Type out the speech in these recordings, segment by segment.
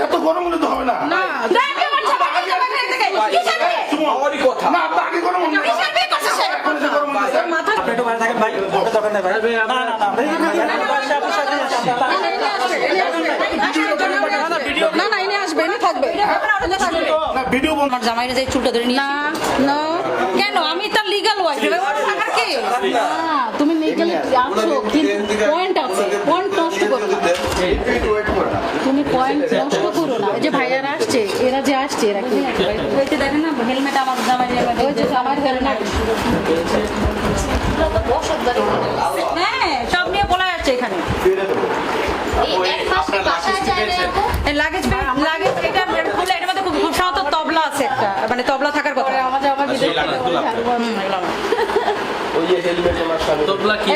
এত গরম হলে তো হবে না। না কথা না, আগে গরম হলে মাথা আপনি একটু বাইরে থাকেন ভাই, দরকার নেই ভাই। না না না না না এনে আসবে, এনে থাকবে না ভিডিও বন্ধ। আমার জামাইরা যে চুলটা ধরে নিয়ে না না কেন আমি তার লিগ্যাল ওয়াইফ থাকার কি তুমি লিগ্যালি আছো কিন্তু পয়েন্ট আছে, পয়েন্ট নষ্ট করো না তুমি, পয়েন্ট নষ্ট করো না। এই যে ভাইয়ারা আসছে, এরা যে আসছে এরা কি হইতে দেখেন না হেলমেট আমার জামাই ওই যে আমার হেলমেট হ্যাঁ সব নিয়ে বলা যাচ্ছে এখানে লাগেজ লাগেজ এটা খুলে এটার মধ্যে খুব সম্ভবত তবলা আছে একটা, মানে তবলা থাকার কথা আমাদের আমার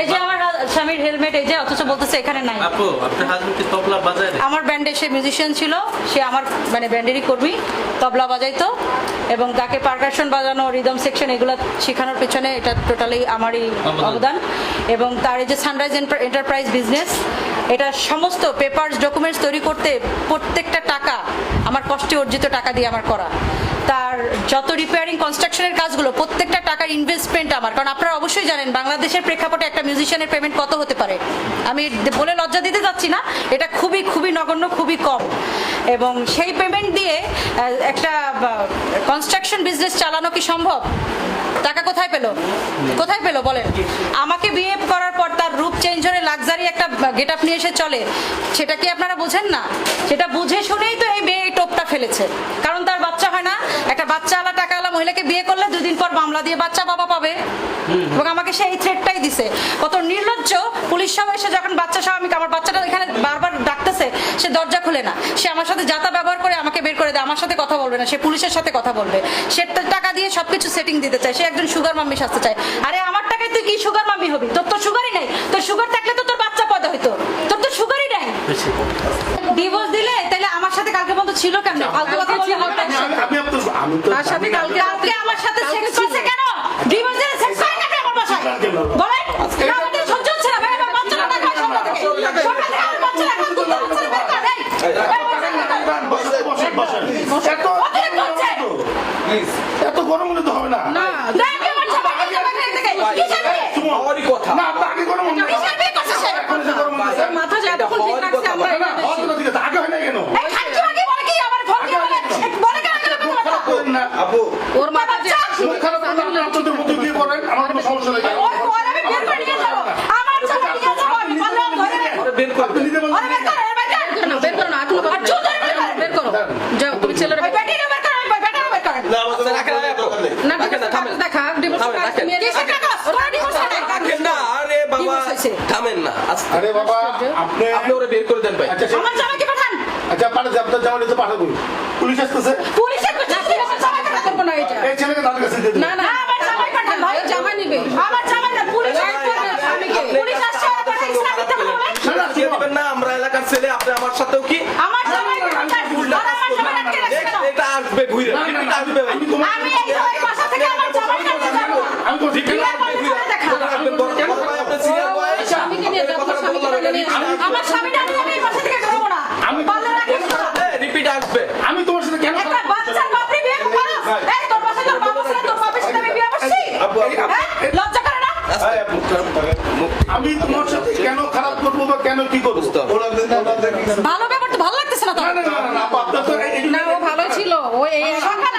এই যে আমার স্বামীর হেলমেট এই যে, অথচ বলতেছে এখানে নাই। আপু আপনার হাজবেন্ড কি তবলা বাজায়? আমার ব্যান্ডে সে মিউজিশিয়ান ছিল, সে আমার মানে ব্যান্ডেরই কর্মী, তবলা বাজাইতো এবং তাকে পারকাশন বাজানো, রিদম সেকশন এগুলো শেখানোর পেছনে এটা টোটালি আমারই অবদান। এবং তার এই যে সানরাইজ এন্টারপ্রাইজ বিজনেস, এটা সমস্ত পেপারস ডকুমেন্টস তৈরি করতে প্রত্যেকটা টাকা আমার কষ্টে অর্জিত টাকা দিয়ে আমার করা। তার যত রিপেয়ারিং কনস্ট্রাকশনের কাজগুলো প্রত্যেকটা টাকার ইনভেস্টমেন্ট আমার, কারণ আপনারা অবশ্যই জানেন বাংলাদেশের প্রেক্ষাপটে একটা মিউজিশিয়ানের পেমেন্ট কত হতে পারে। আমি বলে লজ্জা দিতে যাচ্ছি না, এটা খুবই খুবই নগণ্য, খুবই কম। এবং সেই পেমেন্ট দিয়ে একটা কনস্ট্রাকশন বিজনেস চালানো কি সম্ভব? টাকা কোথায় পেলো, কোথায় পেলো বলেন? আমাকে বিয়ে করার পর তার রূপ চেঞ্জ হয়ে লাক্সারি একটা গেট আপ নিয়ে এসে চলে, সেটা কি আপনারা বোঝেন না? সেটা বুঝে শুনেই তো এই মেয়ে এই টোপটা ফেলেছে, কারণ তার বাচ্চা হয় না। একটা বাচ্চাওয়ালা টাকাওয়ালা মহিলাকে বিয়ে করলে 2 দিন পর মামলা দিয়ে বাচ্চা বাবা পাবে, এবং আমাকে সেই থ্রেটটাই দিছে। কত নির্লজ্জ! পুলিশ সব এসে যখন বাচ্চা সহ আমার বাচ্চাটা এখানে বারবার ডাকতেছে, সে দরজা খুলে না, সে আমার সাথে যাতা ব্যবহার করে আমাকে বের করে দেয়, আমার সাথে কথা বলবে না, সে পুলিশের সাথে কথা বলবে, সে টাকা দিয়ে সবকিছু সেটিং দিতে চায়, সে একজন সুগার মাম্মি সাজতে চায়। আরে আমার টাকায় তুই কি সুগার মাম্মি হবি? তোর তো সুগারই নাই, তোর সুগার থাকলে তো তোর বাচ্চা পয়দা হইতো, তোর তো সুগারই নাই। ডিভোর্স দিলে তাহলে আমার সাথে কালকে পর্যন্ত ছিল কেন? ফালতু কথা বলে আমি তো তার সাথে কালকে কালকে আমার সাথে সেক্স করছে কেন? ডিভোর্স দিলে সেক্স করে না কেন আমার বাসায়? বলেন, আমাদের সহ্য হচ্ছে না ভাই, আমার বাচ্চাটা না খায় সকাল থেকে। সকাল থেকে আমার বাচ্চাটা এখন দুধ বাচ্চাটা বের কর, এই এত গরম হলে তো হবে না। না দেখ আমার জামাই থেকে কিসের বিয়ে? কথা না, আগে গরম হলে কিসের বিয়ে করছে সে? মাথা যা তখন ঠিক রাখছে আমরা এটা আগে হয় না কেন? এই খাচ্ছি আগে বলে কি আমার ফোন দিয়ে বলে বলে কেন কেন না আপু, ওর মাথা যে খারাপ না, আপনাদের মধ্যে বিয়ে করেন, আমার কোনো সমস্যা নেই। ওই ওর আমি বের করে নিয়ে যাব, আমার জামাই নিয়ে যাব, আমি পারলাম ধরে আপনি নিজে বলছেন। আরে বের কর, বের করো না, এখনো আর চুপ করে বের করো, যাও তুমি ছেলের ওই বেটিকে বের কর, আমি বেটাকে বের কর। না দেখা ডিভোর্স আরে বাবা, আপনি ওরা বের করে দেন ভাই। আমার জামাইকে পাঠান। আচ্ছা পাঠাচ্ছি, আপনার জামাই তো পাঠাবো। পুলিশ আসতেছে, পুলিশের কাছে আমার জামাইকে পাঠান। করবো না এটা। এই ছেলেকে তাদের কাছে দিয়ে দিন। না না আমার জামাই পাঠান ভাই, জামা নিবে। আমার জামাই না, পুলিশ আসছে, পুলিশ আসছে, আমার কথা ইসলাম দিতে হবে। না, না, দিয়ে দিবেন না, আমরা এলাকার ছেলে, আপনি আমার সাথেও কি আমার জামাইকে পাঠান, আর আমার জামাই আটকে রাখছে কেন? এটা আসবে ঘুরে, এটা আসবে ভাই। আমি এই জামাই বাসা থেকে আমার জামাই কাছে যাব। আমি তো ঠিক বিয়ে করলে জামাই দেখা। আসবেন বড় ভাই, আপনি সিনিয়র বয়, স্বামীকে নিয়ে যাবো, স্বামীকে নিয়ে যাবো। আমার স্বামীটা আমি এই বাসা থেকে বেরোবো না। আমি- পারলে রাখিস না। রিপিট আসবে। আমি তোমার সাথে কেন একটা বাচ্চার বাপরে বিয়ে করো? এই তোর বাসায় তোর বাবা ছিল, তোর বাপের সাথে আমি বিয়ে করছি? হ্যাঁ? লজ্জা করে না? আমি তোমার সাথে কেন খারাপ করবো বা কেন কি করবো? ভালো ব্যাপার তো ভালো লাগতেছে না তো। না, না, না, না, আপু, আপনার তো এই- না ও ভালো ছিল, ও এই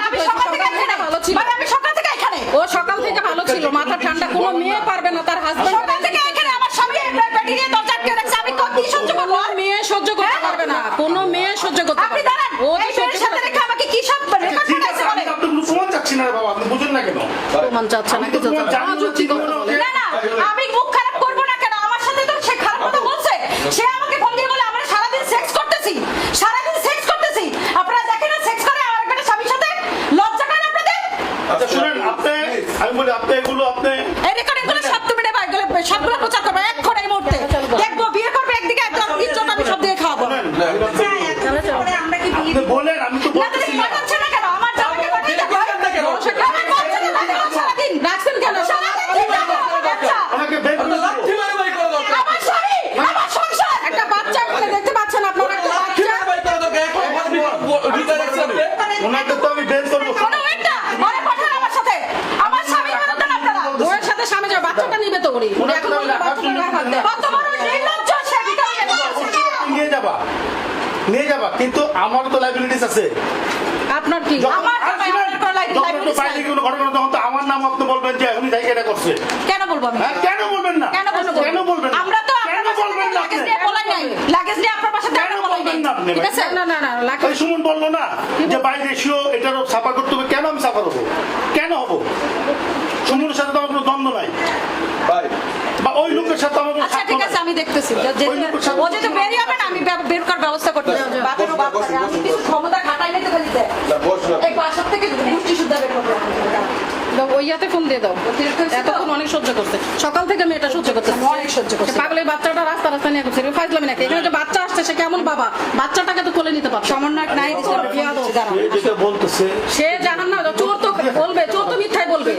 আমি সকাল থেকে এখানে ভালো ছিল, মানে আমি সকাল থেকে এখানে, ও সকাল থেকে ভালো ছিল, মাথা ঠান্ডা, কোনো মেয়ে পারবে না তার হাজবেন্ড সকাল থেকে এখানে আমার স্বামী বেটি দিয়ে দরজা আটকে রাখছে, আমি কি সহ্য করবো? কোনো মেয়ে সহ্য করতে পারবে না, কোনো মেয়ে সহ্য করতে আপনি পারবে না। দাঁড়ান, ও এই মেয়ের সাথে রেখে আমাকে কি সব রেকর্ড ঠিক আছে, করাইছে আমি বলে? আপনার কোনো প্রমাণ চাচ্ছি না রে বাবা, আপনি বুঝেন না কেন? প্রমাণ চাচ্ছে না, আমি তো কিছু প্রমাণ জানি না, চাচ্ছে কি করবো ওকে? না না, আমি মুখ খারাপ করবো না কেন? আমার সাথে তো সে খারাপ কথা বলছে, সে আমাকে ফোন দিয়ে বলে আমরা সারাদিন সেক্স করতেছি, সারাদিন সেক্স করতেছি। আপনারা দেখেন না সেক্স করে আমার একটা স্বামীর সাথে? লজ্জা করে আপনাদের? আচ্ছা শুনেন, আমি বলি আপনি এগুলো আপনি এই রেকর্ডিং গুলো সব তুমি নেবা, এগুলো সবগুলো প্রচার করবে এখন এই মুহূর্তে। দেখবো বিয়ে করবে একদিকে, একদম ইজ্জত আমি সব দিয়ে খাওয়াবো। আপনি বলেন, আমি তো না তুমি বলতেছি না। পাঠাচ্ছে না কেন? আমার জামাইকে পাঠিয়ে দেখো। আমার বাচ্চাকে দেখো সারাদিন। রাখছেন কেন? সারাদিন কি দেখো আমার বাচ্চা? আমাকে বের করে দিন। লাঠি মারে ভাই করা দরকার। আমার স্বামী, আমার সংসার। একটা বাচ্চা বলে দেখতে পাচ্ছেন আপনারা, একটা লাঠি বাচ্চা মারে ভাই করা দরকার। এখন রিটার্ন আছে আপনি ওনাকে তো আমি বের করবো। কোনো একটা ঘরে পাঠান আমার সাথে আমার স্বামীর বিরুদ্ধে না আপনারা ওর সাথে স্বামী যাবে বাচ্চাটা নিবে তো ওরি উনি এখন বলবে বাচ্চাটা গায়ে হাত দেয়। কত বড় নির্লজ্জ সে ভিতরে কেন বলছে? নিয়ে যাবা কিন্তু আমার তো লাইবিলিটিস আছে। আপনার কি আমার তো ভাই, আমার কোনো liabilities নাই। ঘটনা তখন তো আমার নাম আপনি বলবেন যে উনি তাই এটা করছে। কেন বলবো আমি হ্যাঁ, কেন বলবেন না? কেন বলবো? কেন বলবেন না? আমরা তো কেন আপনার বলবেন না আপনি? লাগেজ নিয়ে বলাই নাই লাগেজ নিয়ে আপনার পাশে কেন বলবেন না আপনি? ঠিক আছে না না না লাগে ওই সুমন বললো না যে বাইরে এসেও এটারও সাফার করতে হবে। কেন আমি সাফার হবো? কেন হবো? সুমনের সাথে তো আমার কোনো দ্বন্দ্ব নাই, ভাই বা ওই লোকের সাথে আমার কোনো আচ্ছা স্বার্থ ঠিক নাই। আছে আমি দেখতেছি ওই লোকের সাথে- ও যেহেতু বেরিয়ে যাবে না আমি বের করার ব্যবস্থা করতেছি বাপেরও বাপ থাকে, আমি কিছু ক্ষমতা খাটাই নাই তো খালিতে এই বাসার থেকে গোষ্ঠী শুদ্ধ বের করবো ওই ইয়াতে ফোন দিয়ে দাও এতক্ষণ অনেক সহ্য করছে সকাল থেকে মেয়েটা সহ্য করছে অনেক সহ্য করছে। পাগলের বাচ্চাটা রাস্তা রাস্তা নিয়ে করছে ফাইজলামি নাকি এখানে যে বাচ্চা আসছে সে কেমন বাবা বাচ্চাটাকে তো কোলে নিতে পারছে সমন্বয়ক নাই দিচ্ছে দাঁড়ান সে যেটা বলতেছে সে জানান না চোর তো বলবে চোর তো মিথ্যাই বলবে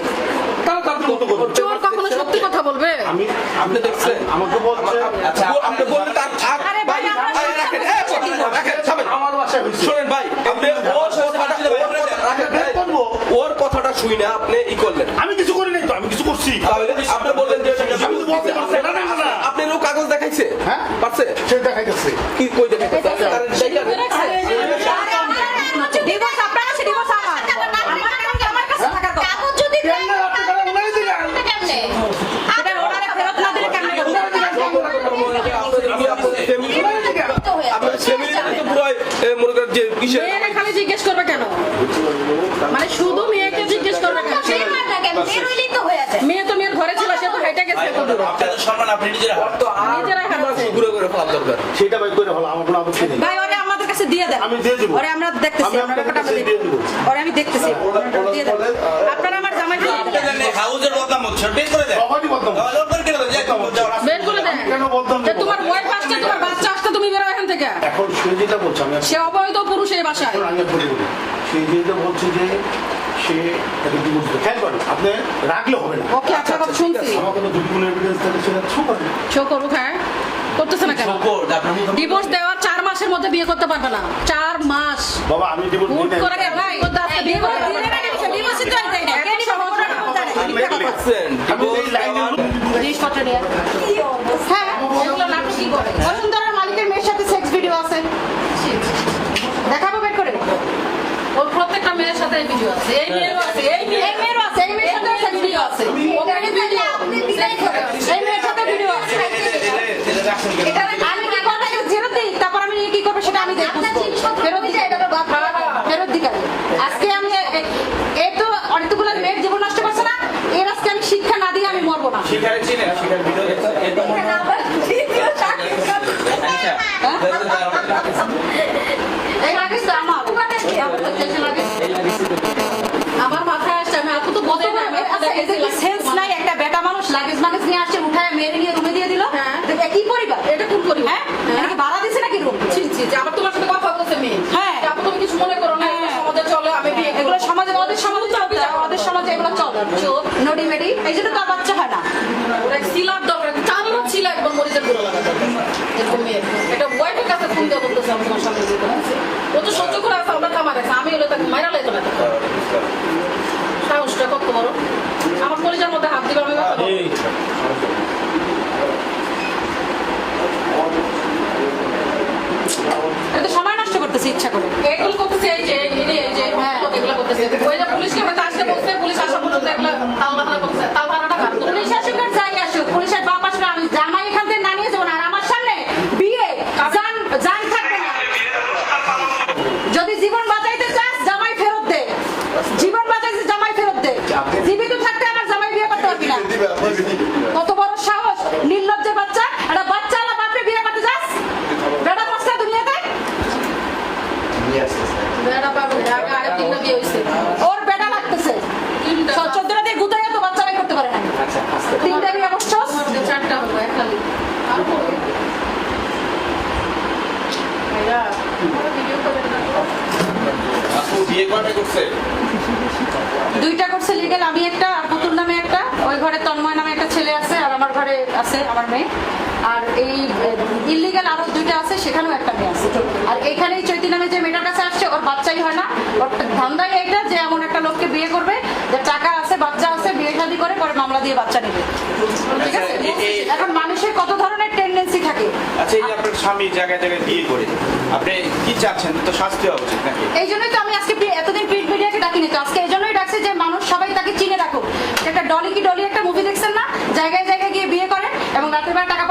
তাহলে তার মতো করুন। চোর কখনো সত্যি কথা বলবে আমি আপনি দেখছেন আমাকে বলছে আচ্ছা আপনি বললেন তার আরে ভাই, আমরা আরে রাখেন রাখেন থামেন আমার বাসায় হয়েছে। শোনেন ভাই আপনি বের করবো। ওর কথাটা শুই না আপনি ই করলেন আমি কিছু করি নাই তো, আমি কিছু করছি। তাহলে আপনি বললেন যে আমি তো বলতে পারছি না, না, না, না। আপনারও কাগজ দেখাইছে হ্যাঁ? পারছে সে দেখাইতেছে। কি কই দেখাইছে ডিভোর্স আপনার কাছে ডিভোর্স আমার আমার কাছে থাকার কথা কেন আপনি তারা উনাই দিলেন? এটা ওনারে ফেরত না দিলে কেমনে করবো? আপনার ফ্যামিলি তো পুরো মনে করেন যে কিসের মেয়েকে খালি জিজ্ঞেস করবে কেন মানে শুধু মেয়েকে জিজ্ঞেস করবে কেন মেয়ে তো মেয়ের ঘরে ছিল সে তো হেঁটে গেছে এত দূর। নিজেরাই হারাচ্ছে ঘুরে ঘুরে ফেলার দরকার সেটা ভাই করে হলো, আমার কোনো আপত্তি নেই। ভাই ওরে আমাদের কাছে দিয়ে দেন আমি দিয়ে দেবো। ওরে আমরা দেখতেছি আমি আমরা আপনার ব্যাপারটা কাছে আমরা দিয়ে দেখতেছি দেবো। ওরে আমি দেখতেছি দিয়ে দেন আপনারা আমার জামাইকে হাউজের বদনাম হচ্ছে বের করে দেন সবারই বদনাম। বের করে দেন বের করে দেন কেন বদনাম যে দেবো? তোমার ওয়াইফ আসছে তোমার বাচ্চা আসছে তুমি বেরো এখান থেকে এখন সে যেটা বলছে আমি সে অবৈধ পুরুষ এই বাসায় এখন আগে বলি বলি। সে যেটা বলছে যে সে তাকে ডিভোর্স দেবে। খেয়াল করেন, আপনি রাখলে হবে না। ওকে আপনার কথা শুনছি আমার কোনো যদি কোনো এভিডেন্স থাকে সেটা শো করেন। শো করুক হ্যাঁ করতেছে না কেন ডিভোর্স দেওয়ার 4 মাসের মধ্যে বিয়ে করতে পারবে না 4 মাস বাবা আমি ডিভোর্স হুট দিই করে নাই। ভাই ডিভোর্স দিলে না ডিভোর্সই তো দেয় না কেন সহজ না দেখছেন আমি এই লাইনে জিনিসপত্র নিয়ে হ্যাঁ এগুলো নাটক কি করে বসুন্ধরার মালিকের মেয়ের সাথে সেক্স ভিডিও আছে দেখাবো বের করে ওর প্রত্যেকটা মেয়ের সাথে এই ভিডিও আছে এই মেয়েরও আছে এই মেয়ে এই মেয়ের আছে এই মেয়ের সাথে সেক্স ভিডিও আছে ওখানে ভিডিও এই মেয়ের সাথে ভিডিও আছে এটা আমি কি করব ফেরত দিই তারপর আমি কি করব সেটা আমি দেখব ফেরত দিতে এটা তো বাদ ফেরত দিতে আজকে আমি এই তো অনেকগুলো মেয়ের জীবন নষ্ট করছে না এর আজকে আমি শিক্ষা না দিয়ে আমি মরবো না শিকারে চিনে শিকার ভিডিও দেখতে এটা এই লাগেজ তো আমার আমার মাথায় আসছে আমি আপু তো বোঝাই না সেন্স নাই একটা বেটা মানুষ লাগেজ মাগেজ নিয়ে আসছে উঠায় মেরে নিয়ে রুমে দিয়ে দিল হ্যাঁ। কি পরিবার এটা কোন করি হ্যাঁ এটা কি ভাড়া দিছে নাকি রুম ছি ছি ছি, আবার তোমার সাথে কথা বলছে মেয়ে হ্যাঁ। আপু তুমি কিছু মনে করো না এগুলো সমাজে চলে আমি বিয়ে করবো। এগুলো সমাজে ওদের সমাজে চলবে ওদের সমাজে এগুলো চলে নডি মেডি এই জন্য তার বাচ্চা হয় না ওরা সিলার দরকার চালও ছিল একবার মরিচের গুঁড়ো লাগাতে এরকম মেয়ে এটা ওয়াইফের কাছে ফোন দিয়ে বলতেছে আমি তোমার সামনে যেতে পারছি ও তো সহ্য করে আছে আমরা থামা গেছে আমি হলে তাকে মাইরা লাইতো না সাহসটা কত বড় আমার কলিজার মধ্যে হাত দিবে আমি কথা বলবো। এটা তো সময় নষ্ট করতেছে ইচ্ছা করে এগুলো করতেছে এই যে হ্যাঁ। এগুলো করতেছে ওই যে পুলিশকে হয়তো আসতে বলছে পুলিশ আসা পর্যন্ত এগুলো তাল বাহানা করতেছে তাল বাহানাটা কার পুলিশ আসুক আর যাই আসুক পুলিশের বাপ আসলে আমি জামাই এখান থেকে না নিয়ে যাবো না আর আমার সামনে বিয়ে জান জান থাকবে না যদি জীবন বাঁচাইতে চাস জামাই ফেরত দে জীবন বাঁচাইতে জামাই ফেরত দে জীবিত থাকতে আমার জামাই বিয়ে করতে পারবি না কত বড় সাহস নির্লজ্জের বাচ্চা একটা বাচ্চা আলা বাপরে বিয়ে করতে যাস বেটা করছে দুনিয়াতে বেড়া পাবো আগে আরেক দিন বিয়ে হয়েছে ওর বেটা লাগতেছে 14টা দিয়ে গুতাইয়া তো বাচ্চা বাই করতে পারে না তিনটা বিয়ে করছস চারটা হলো একটা আর করবে ভাইয়া ভিডিও করে আপু বিয়ে কয়টা করছে দুইটা করছে লিগেল আমি একটা আর পুতুল নামে একটা ওই ঘরে তন্ময় নামে একটা ছেলে আছে আর আমার ঘরে আছে আমার মেয়ে আর এই ইলিগাল আরো দুইটা আছে সেখানেও একটা মেয়ে আছে আর এখানে চৈতি নামে যে মেয়েটার কাছে আসছে ওর বিয়ে করবে, যে টাকা আছে বাচ্চা আছে, বিয়ে শাদী করে পরে মামলা দিয়ে বাচ্চা নেবে। ঠিক আছে? এখন মানুষের কত ধরনের টেন্ডেন্সি থাকে। আচ্ছা এই যে আপনার স্বামী জায়গায় জায়গায় বিয়ে করে আপনি কি চাচ্ছেন? তো শাস্তি হওয়া উচিত নাকি? এই জন্যই তো আমি আজকে এতদিন প্রিন্ট মিডিয়াকে ডাকিনি, তো আজকে এই জন্যই ডাকছি যে মানুষ সবাই তাকে চিনে রাখুক। একটা ডলি একটা মুভি দেখছেন না, জায়গায় জায়গায় গিয়ে বিয়ে করেন এবং রাতের বেলা টাকা